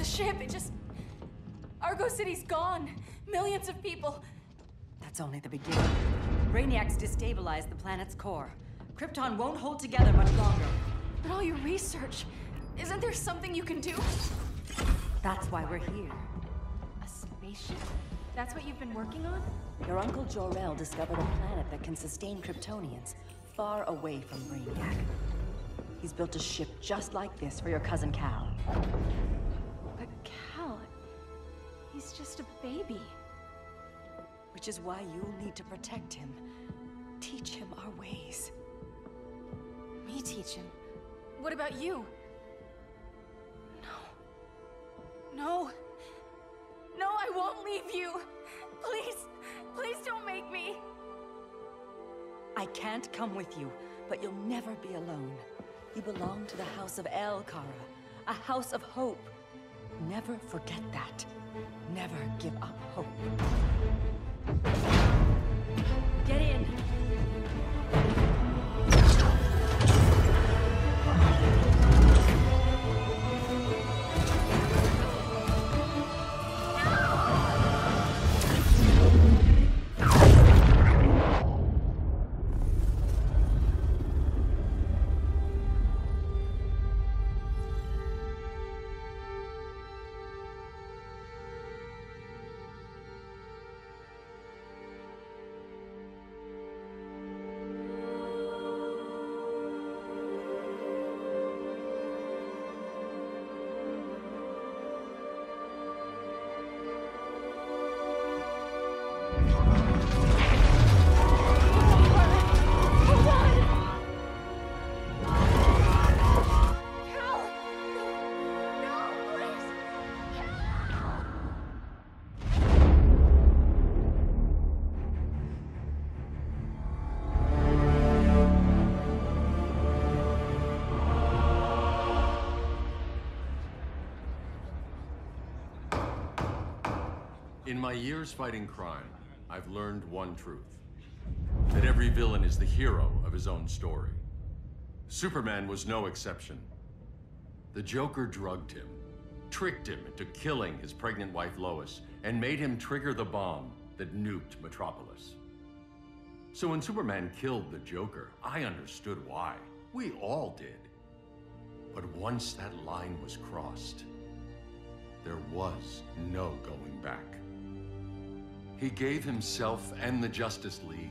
ship, Argo City's gone. Millions of people. That's only the beginning. Brainiac's destabilized the planet's core. Krypton won't hold together much longer. But all your research, isn't there something you can do? That's why we're here. A spaceship? That's what you've been working on? Your Uncle Jor-El discovered a planet that can sustain Kryptonians, far away from Brainiac. He's built a ship just like this for your cousin Cal. But Cal... he's just a baby. Which is why you'll need to protect him. Teach him our ways. Me teach him? What about you? No. No, I won't leave you. Please don't make me. I can't come with you, but you'll never be alone. You belong to the House of El, Kara. A house of hope. Never forget that. Never give up hope. Get in. In my years fighting crime, I've learned one truth. That every villain is the hero of his own story. Superman was no exception. The Joker drugged him, tricked him into killing his pregnant wife Lois, and made him trigger the bomb that nuked Metropolis. So when Superman killed the Joker, I understood why. We all did. But once that line was crossed, there was no going back. He gave himself and the Justice League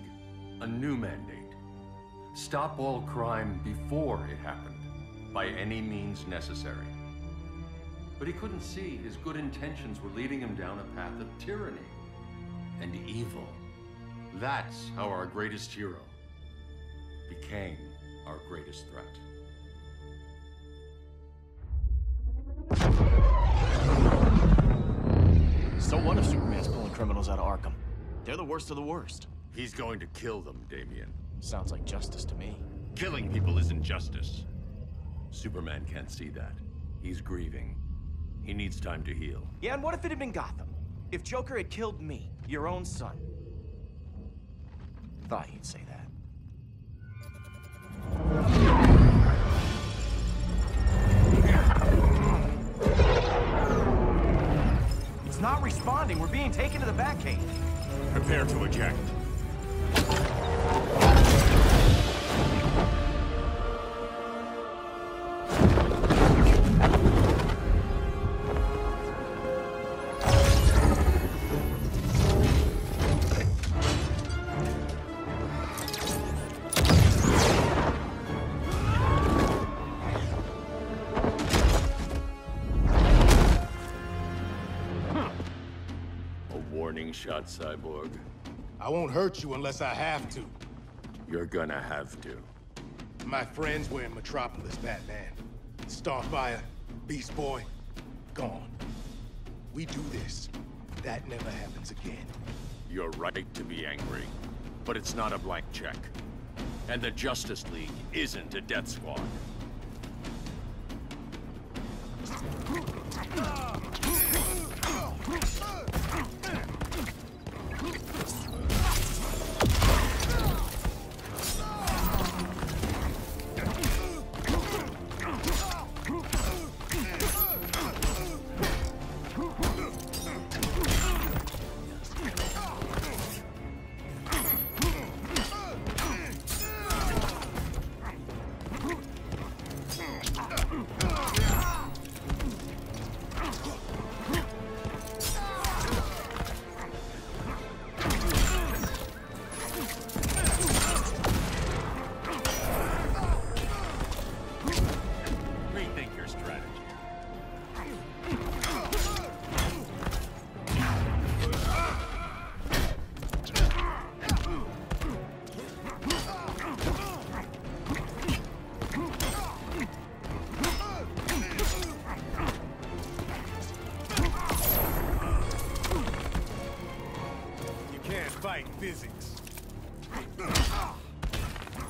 a new mandate. Stop all crime before it happened, by any means necessary. But he couldn't see his good intentions were leading him down a path of tyranny and evil. That's how our greatest hero became our greatest threat. So what if Superman's pulling criminals out of Arkham? They're the worst of the worst. He's going to kill them, Damian. Sounds like justice to me. Killing people isn't justice. Superman can't see that. He's grieving. He needs time to heal. Yeah, and what if it had been Gotham? If Joker had killed me, your own son? Thought you'd say that. It's not responding. We're being taken to the Batcave. Prepare to eject. Warning shot, Cyborg. I won't hurt you unless I have to. You're gonna have to. My friends were in Metropolis, Batman. Starfire, Beast Boy, gone. We do this. That never happens again. You're right to be angry, but it's not a blank check. And the Justice League isn't a death squad.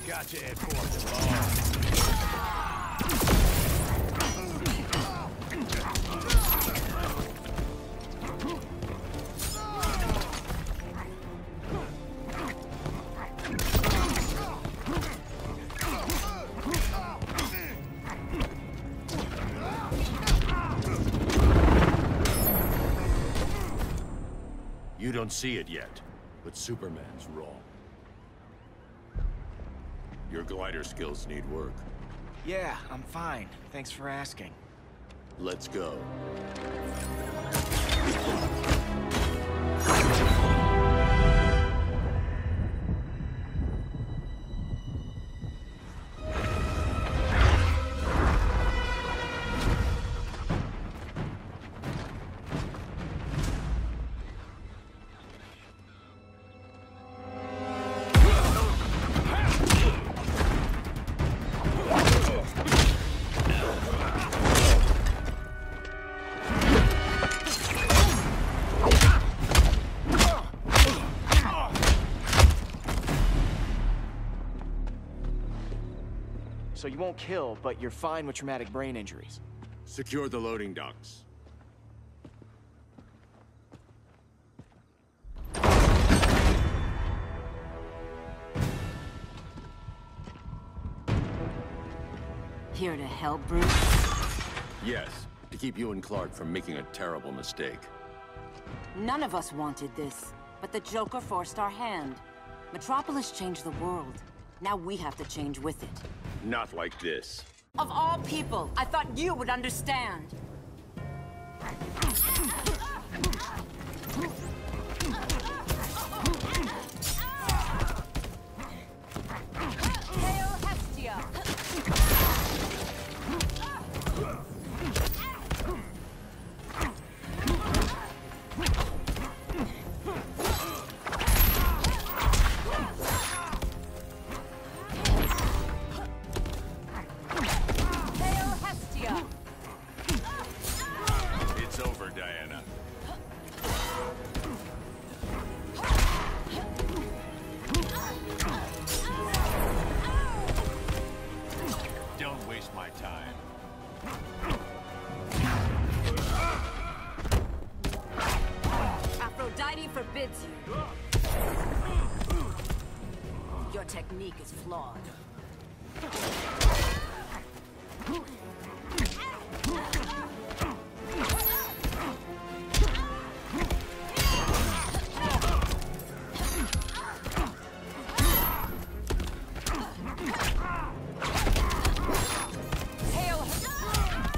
Got your head fucked. You don't see it yet, but Superman's wrong. Your glider skills need work. Yeah, I'm fine. Thanks for asking. Let's go. So you won't kill, but you're fine with traumatic brain injuries. Secure the loading docks. Here to help, Bruce? Yes, to keep you and Clark from making a terrible mistake. None of us wanted this, but the Joker forced our hand. Metropolis changed the world. Now we have to change with it. Not like this. Of all people, I thought you would understand. Hail Hestia! Hail Hestia! It's over, Diana. Don't waste my time. Aphrodite forbids you. Your technique is flawed. Hail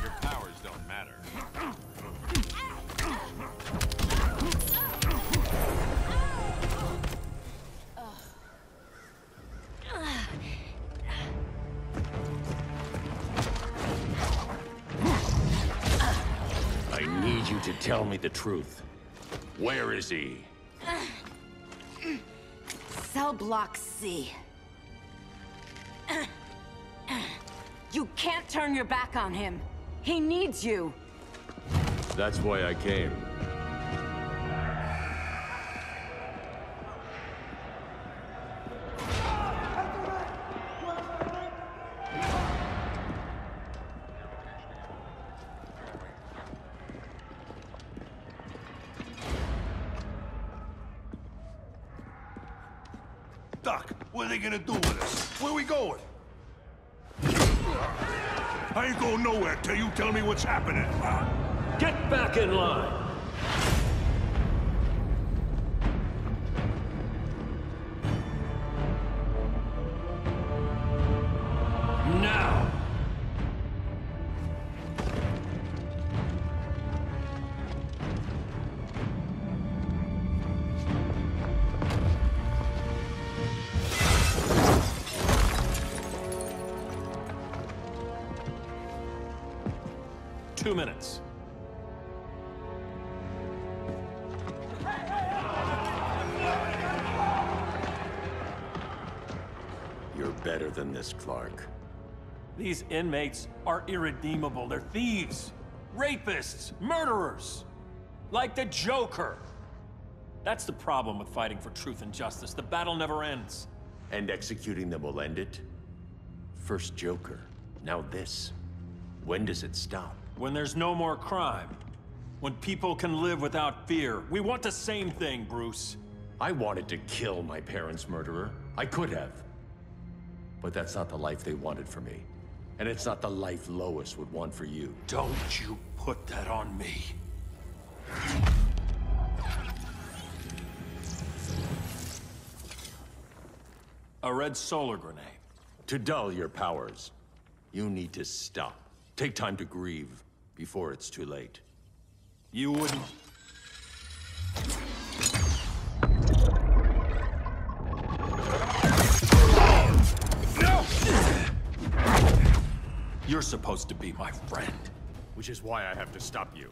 Your powers don't matter. I need you to tell me the truth. Where is he? Cell Block C. You can't turn your back on him. He needs you. That's why I came. Doc, what are they gonna do with us? Where we going? I ain't going nowhere till you tell me what's happening. Get back in line! Now! Two minutes. You're better than this, Clark. These inmates are irredeemable. They're thieves, rapists, murderers. Like the Joker. That's the problem with fighting for truth and justice. The battle never ends. And executing them will end it? First Joker, now this. When does it stop? When there's no more crime. When people can live without fear. We want the same thing, Bruce. I wanted to kill my parents' murderer. I could have. But that's not the life they wanted for me. And it's not the life Lois would want for you. Don't you put that on me. A red solar grenade. To dull your powers, you need to stop. Take time to grieve before it's too late. You wouldn't... No! You're supposed to be my friend. Which is why I have to stop you.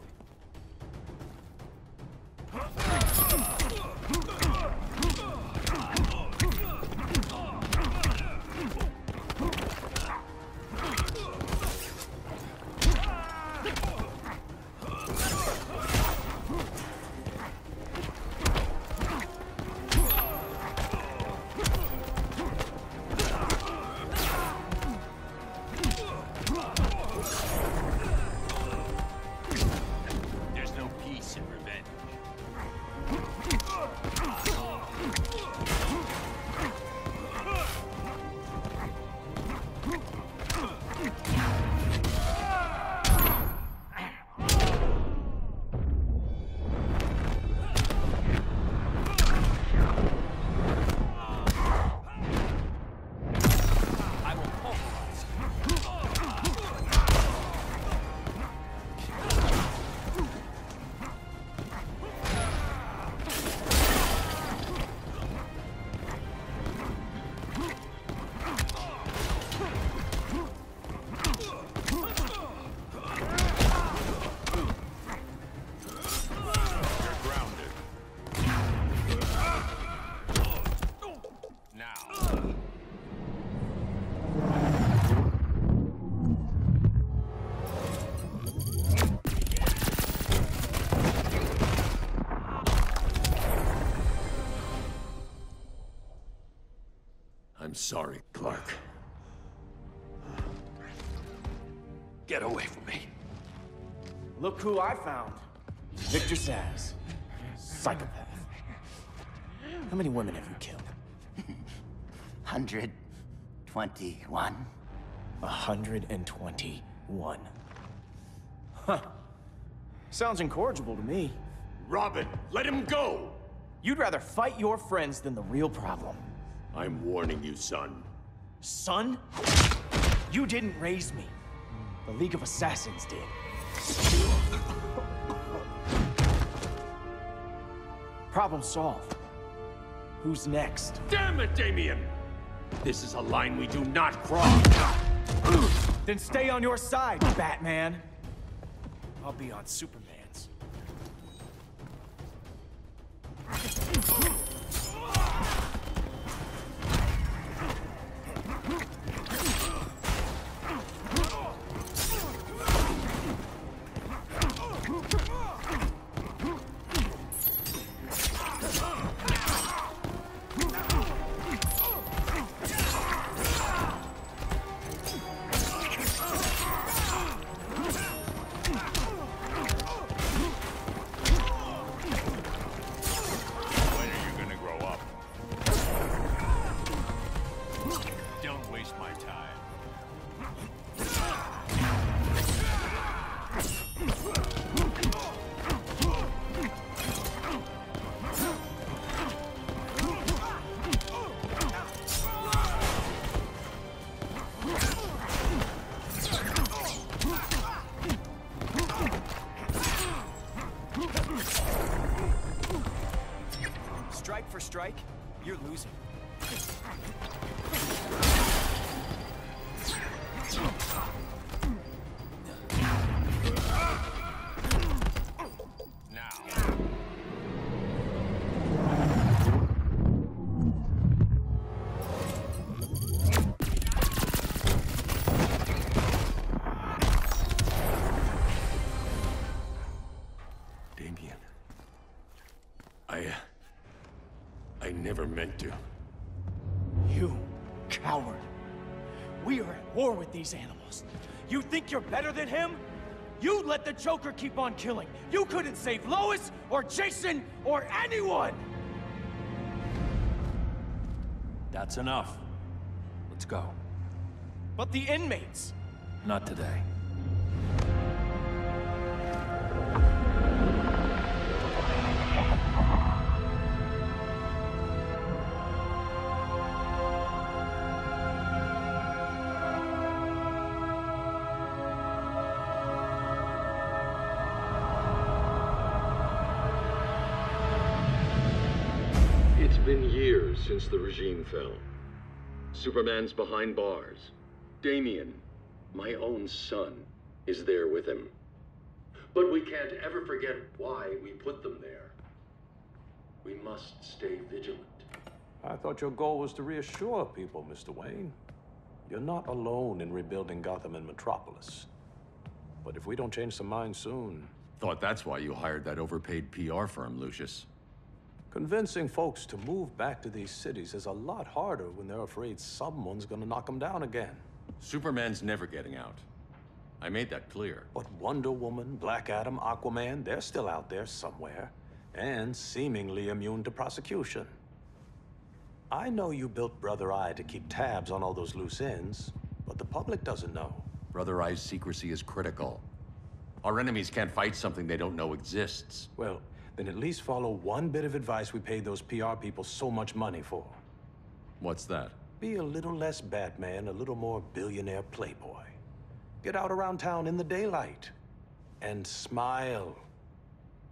There's no peace in revenge. I will pulverize You're grounded. Now. I'm sorry, Clark. Get away from me. Look who I found. Victor Zsasz. Psychopath. How many women have you killed? 121. 121. Huh. Sounds incorrigible to me. Robin, let him go! You'd rather fight your friends than the real problem. I'm warning you, son. Son? You didn't raise me. The League of Assassins did. Problem solved. Who's next? Damn it, Damien! This is a line we do not cross. Then stay on your side, Batman. I'll be on Superman's. When are you gonna grow up? Don't waste my time. Strike for strike, you're losing. Now. Damien. I never meant to. You We are at war with these animals. You think you're better than him? You let the Joker keep on killing. You couldn't save Lois, or Jason, or anyone! That's enough. Let's go. But the inmates! Not today. It's been years since the regime fell. Superman's behind bars. Damian, my own son, is there with him. But we can't ever forget why we put them there. We must stay vigilant. I thought your goal was to reassure people, Mr. Wayne. You're not alone in rebuilding Gotham and Metropolis. But if we don't change some minds soon... Thought that's why you hired that overpaid PR firm, Lucius. Convincing folks to move back to these cities is a lot harder when they're afraid someone's gonna knock them down again. Superman's never getting out. I made that clear. But Wonder Woman, Black Adam, Aquaman, they're still out there somewhere. And seemingly immune to prosecution. I know you built Brother Eye to keep tabs on all those loose ends, but the public doesn't know. Brother Eye's secrecy is critical. Our enemies can't fight something they don't know exists. Well, then at least follow one bit of advice we paid those PR people so much money for. What's that? Be a little less Batman, a little more billionaire playboy. Get out around town in the daylight. And smile.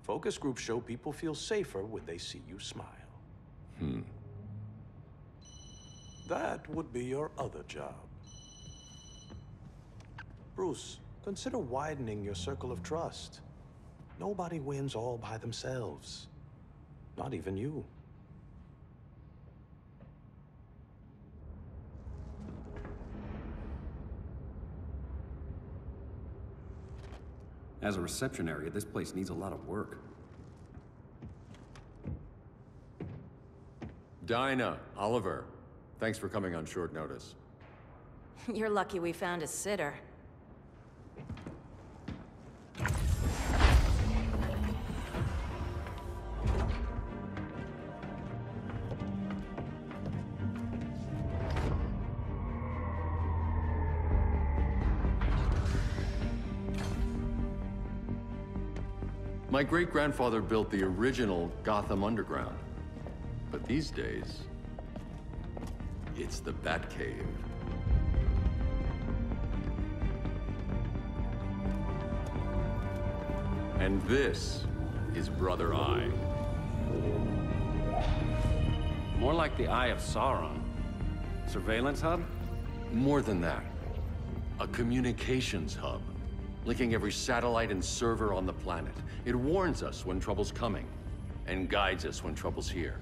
Focus groups show people feel safer when they see you smile. That would be your other job. Bruce, consider widening your circle of trust. Nobody wins all by themselves. Not even you. As a reception area, this place needs a lot of work. Dinah, Oliver, thanks for coming on short notice. You're lucky we found a sitter. My great-grandfather built the original Gotham Underground. But these days, it's the Batcave. And this is Brother Eye. More like the Eye of Sauron. Surveillance hub? More than that. A communications hub, linking every satellite and server on the planet. It warns us when trouble's coming, and guides us when trouble's here.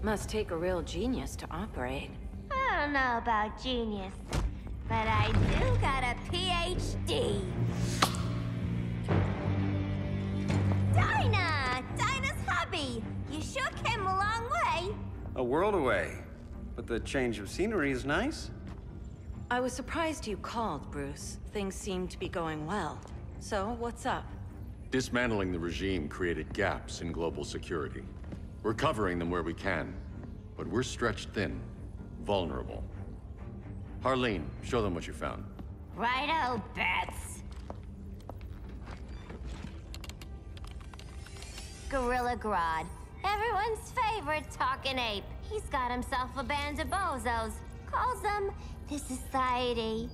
Must take a real genius to operate. I don't know about genius, but I do got a PhD. Dinah! Dinah's hubby! You sure came a long way. A world away. But the change of scenery is nice. I was surprised you called, Bruce. Things seem to be going well. So, what's up? Dismantling the regime created gaps in global security. We're covering them where we can, but we're stretched thin, vulnerable. Harleen, show them what you found. Righto, Bats. Gorilla Grodd. Everyone's favorite talking ape. He's got himself a band of bozos. Calls them the Society.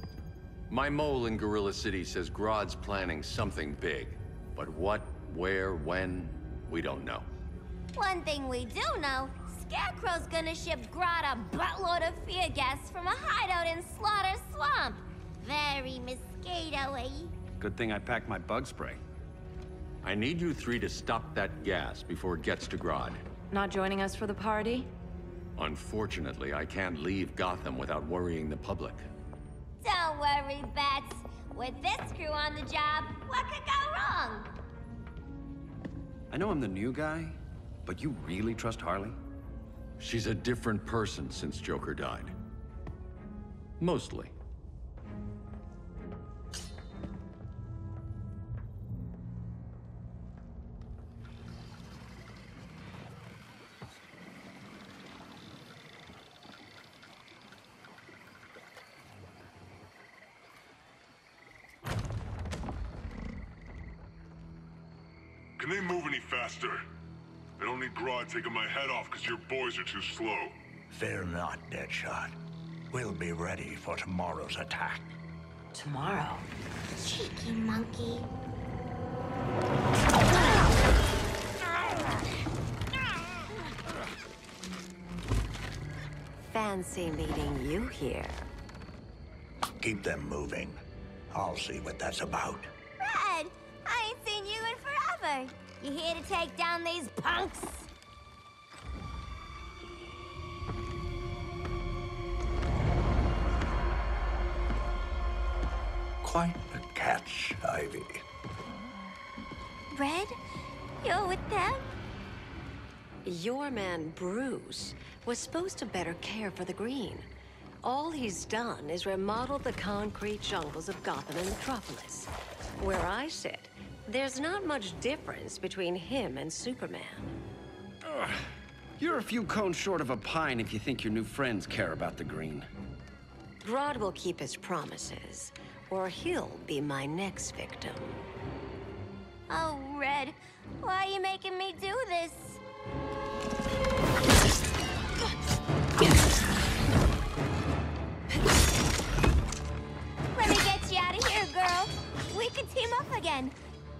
My mole in Gorilla City says Grodd's planning something big. But what, where, when, we don't know. One thing we do know, Scarecrow's gonna ship Grodd a buttload of fear gas from a hideout in Slaughter Swamp. Very mosquito-y. Good thing I packed my bug spray. I need you three to stop that gas before it gets to Grodd. Not joining us for the party? Unfortunately, I can't leave Gotham without worrying the public. Don't worry, Bats. With this crew on the job, what could go wrong? I know I'm the new guy, but you really trust Harley? She's a different person since Joker died. Mostly. Can they move any faster? I don't need Grodd taking my head off because your boys are too slow. Fear not, Deadshot. We'll be ready for tomorrow's attack. Tomorrow? Cheeky monkey. Fancy meeting you here. Keep them moving. I'll see what that's about. Red, I ain't seen you in forever. You here to take down these punks? Quite a catch, Ivy. Red, you're with them? Your man, Bruce, was supposed to better care for the Green. All he's done is remodel the concrete jungles of Gotham and Metropolis. Where I sit, there's not much difference between him and Superman. You're a few cones short of a pine if you think your new friends care about the Green. Grodd will keep his promises, or he'll be my next victim. Oh, Red, why are you making me do this? Let me get you out of here, girl. We can team up again.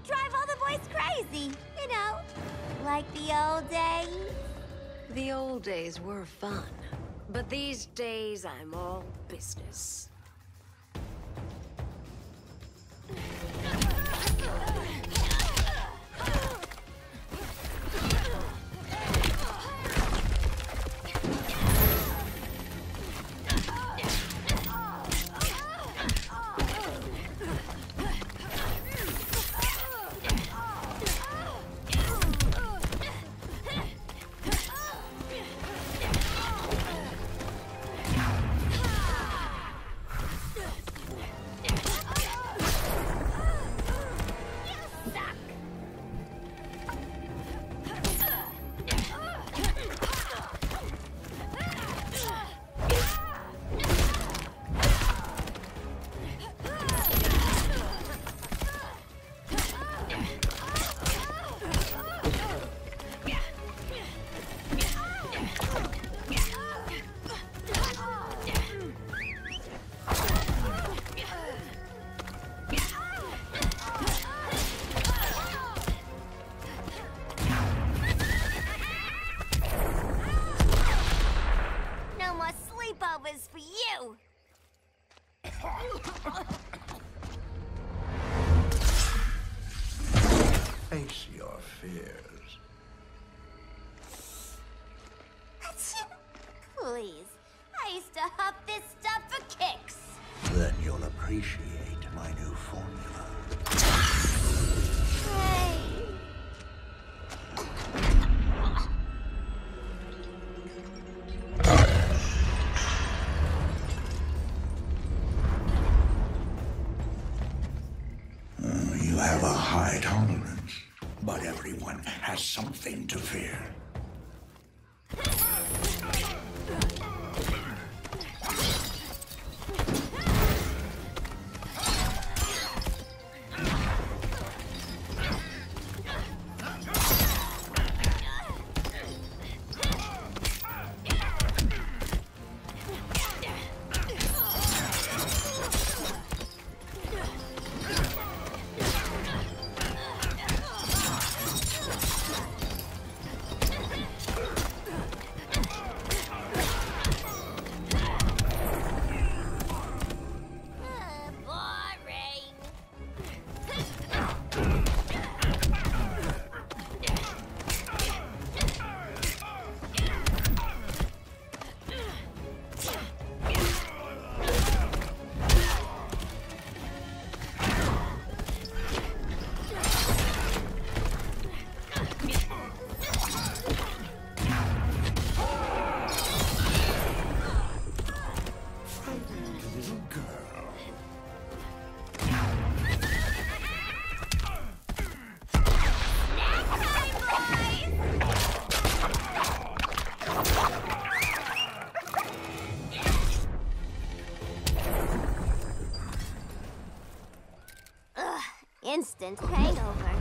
Drive all the boys crazy, you know, like the old days. The old days were fun, but these days I'm all business. Sleepovers for you. Face your fears. Please, I used to huff this stuff for kicks. Then you'll appreciate my new formula. Hey. You have a high tolerance, but everyone has something to fear. Instant hangover.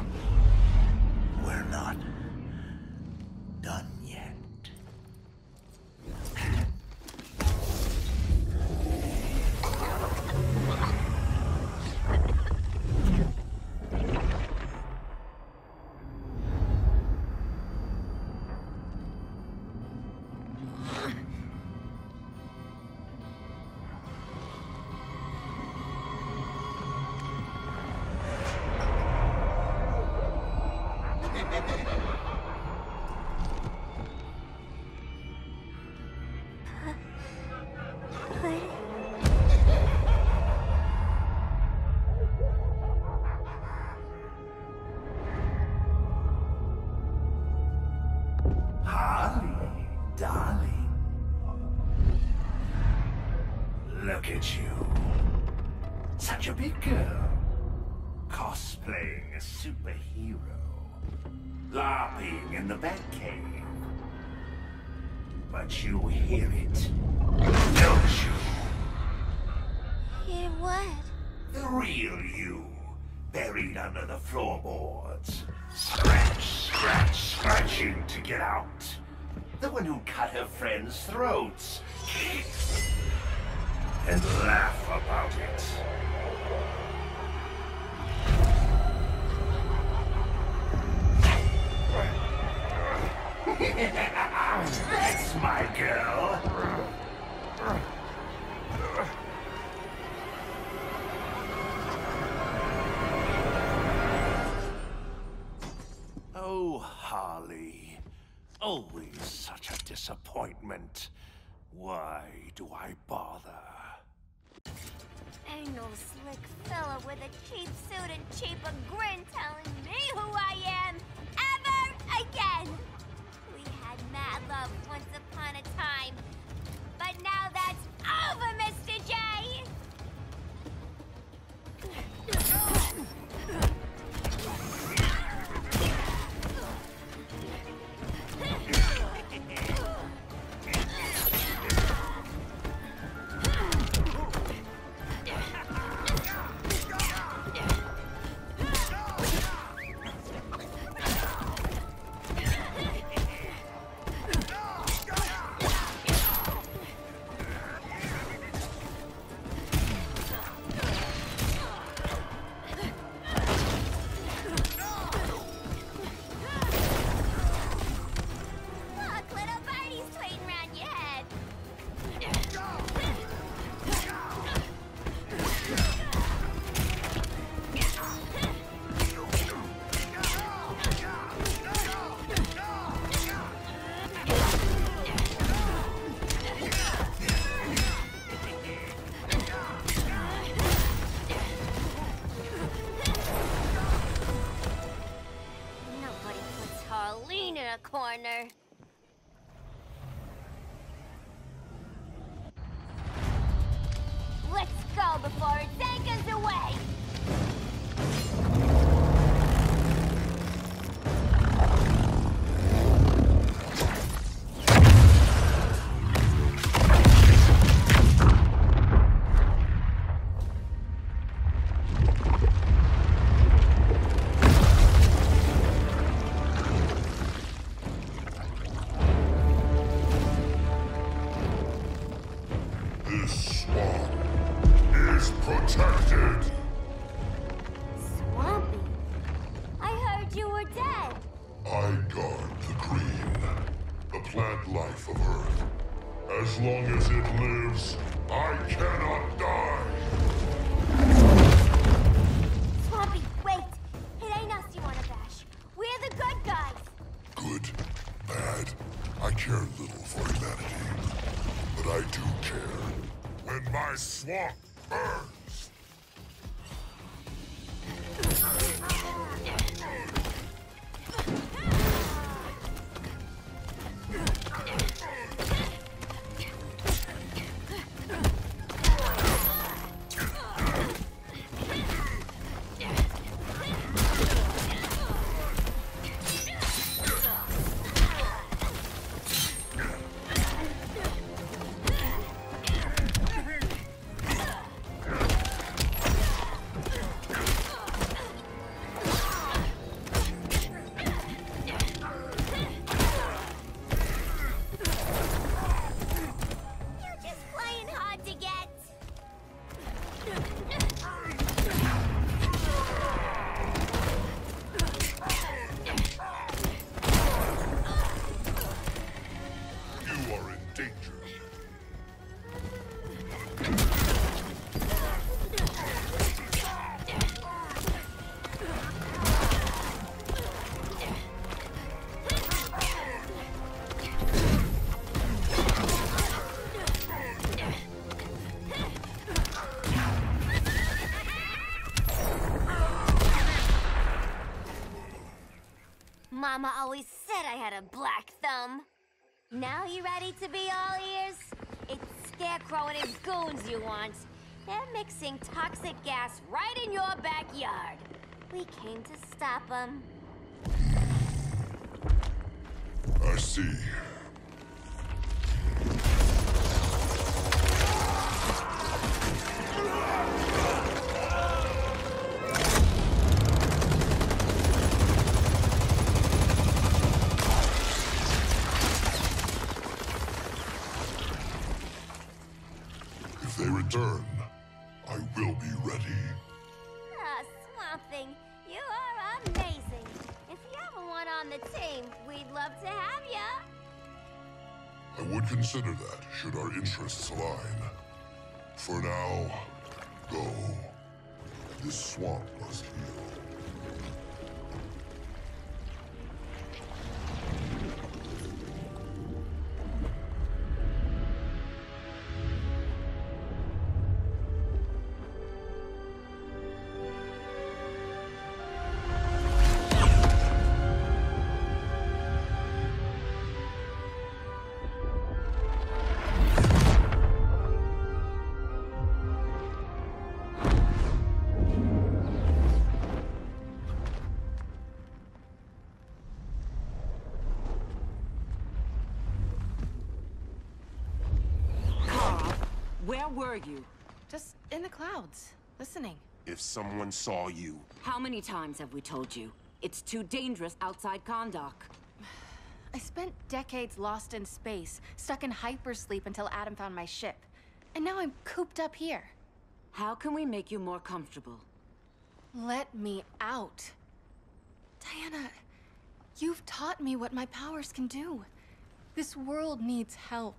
Look at you. Such a big girl. Cosplaying a superhero. LARPing in the Batcave. But you hear it, don't you? Hear what? The real you, buried under the floorboards. Scratch, scratch, scratching to get out. The one who cut her friends' throats. And laugh about it. That's my girl. Oh, Harley. Always such a disappointment. Why do I bother? Ain't no slick fella with a cheap suit and cheaper grin telling me who I am ever again. We had mad love once upon a time, but now that's over, Mr. J. Corner. Let's go before it takes us away! This swamp is protected. Swampy? I heard you were dead. I guard the green, the plant life of Earth. As long as it lives, I cannot die. Swampy, wait. It ain't us you wanna bash. We're the good guys. Good, bad, I care little for humanity. But I do care when my swamp burns. Mama always said I had a black thumb. Now you ready to be all ears? It's Scarecrow and his goons you want. They're mixing toxic gas right in your backyard. We came to stop them. I see. If they return, I will be ready. Ah, Swamp Thing, you are amazing. If you ever want on the team, we'd love to have ya. I would consider that, should our interests align. For now, go. This swamp must heal. Where were you? Just in the clouds, listening. If someone saw you... How many times have we told you? It's too dangerous outside Kahndaq. I spent decades lost in space, stuck in hypersleep until Adam found my ship. And now I'm cooped up here. How can we make you more comfortable? Let me out. Diana, you've taught me what my powers can do. This world needs help.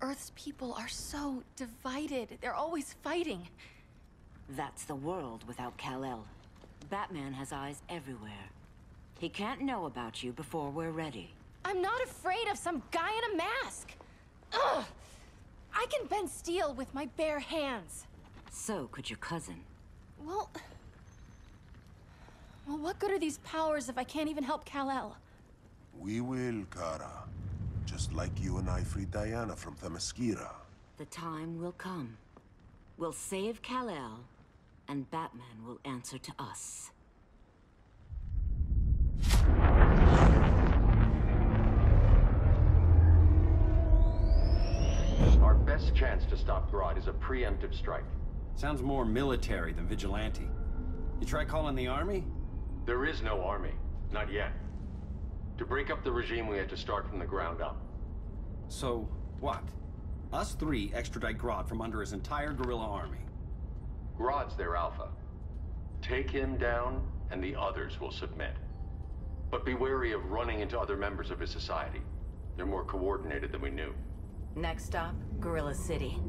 Earth's people are so divided. They're always fighting. That's the world without Kal-El. Batman has eyes everywhere. He can't know about you before we're ready. I'm not afraid of some guy in a mask. Ugh! I can bend steel with my bare hands. So could your cousin. Well, what good are these powers if I can't even help Kal-El? We will, Kara. Just like you and I freed Diana from Themyscira. The time will come. We'll save Kal-El, and Batman will answer to us. Our best chance to stop Grodd is a preemptive strike. Sounds more military than vigilante. You try calling the army? There is no army. Not yet. To break up the regime, we had to start from the ground up. So, what? Us three extradite Grodd from under his entire guerrilla army. Grodd's their alpha. Take him down, and the others will submit. But be wary of running into other members of his society. They're more coordinated than we knew. Next stop, Gorilla City.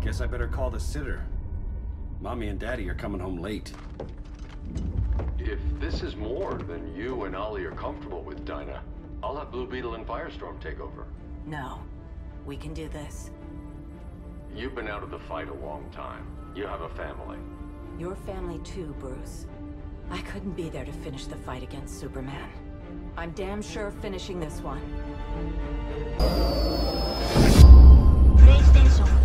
Guess I better call the sitter. Mommy and Daddy are coming home late. If this is more than you and Ollie are comfortable with, Dinah, I'll have Blue Beetle and Firestorm take over. No. We can do this. You've been out of the fight a long time. You have a family. Your family too, Bruce. I couldn't be there to finish the fight against Superman. I'm damn sure finishing this one. PlayStation